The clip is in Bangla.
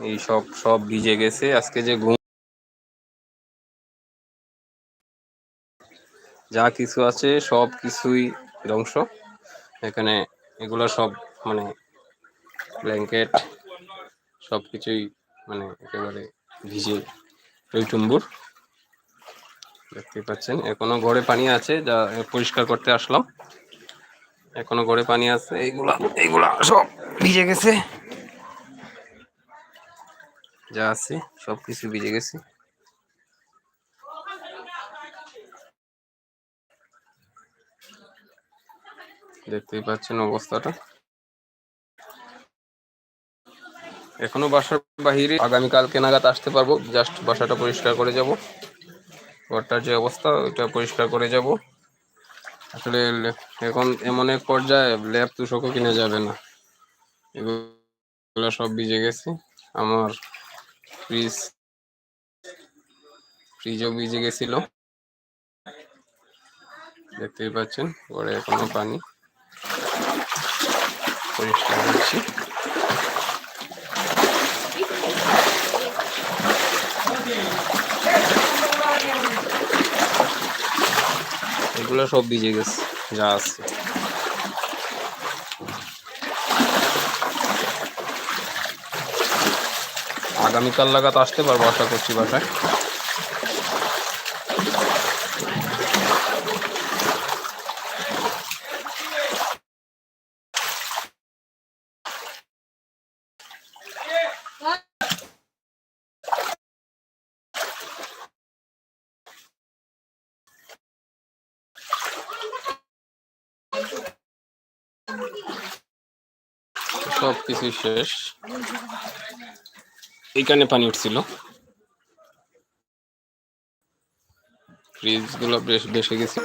এই সব ভিজে গেছে। আজকে যে ঘুম যা কিছু আছে সব কিছুই ধ্বংস। এখানে এগুলো সব মানে ব্ল্যাঙ্কেট সব কিছুই মানে একেবারে ভিজে টইটুম্বুর। দেখতে পাচ্ছেন এখনো ঘরে পানি আছে, যা পরিষ্কার করতে আসলাম। এখনো ঘরে পানি আছে, এইগুলা সব ভিজে গেছে। যা আছে সব কিছু ভিজে গেছে। দেখতেই পাচ্ছেন অবস্থাটা। এখনো বাসার বাহিরে, আগামীকালকে নাগাদ আসতে পারবো। জাস্ট বাসাটা পরিষ্কার করে যাব। ঘরটার যে অবস্থা ওইটা পরিষ্কার করে যাব। আসলে এখন এমন এক পর্যায়ে ল্যাব তুষকও কিনে যাবে না, এগুলো সব ভিজে গেছে। আমার ফ্রিজও ভিজে গেছিল। দেখতেই পাচ্ছেন ঘরে এখনো পানি। পরিষ্কার করছি। এগুলো সব ভিজে গেছে যা আছে। আগামীকাল লাগাত আসতে পারবো আশা করছি বাসায়। সব কিছু শেষ। এইখানে পানি উঠছিল, ফ্রিজ গুলো বেশ বেসে গেছে।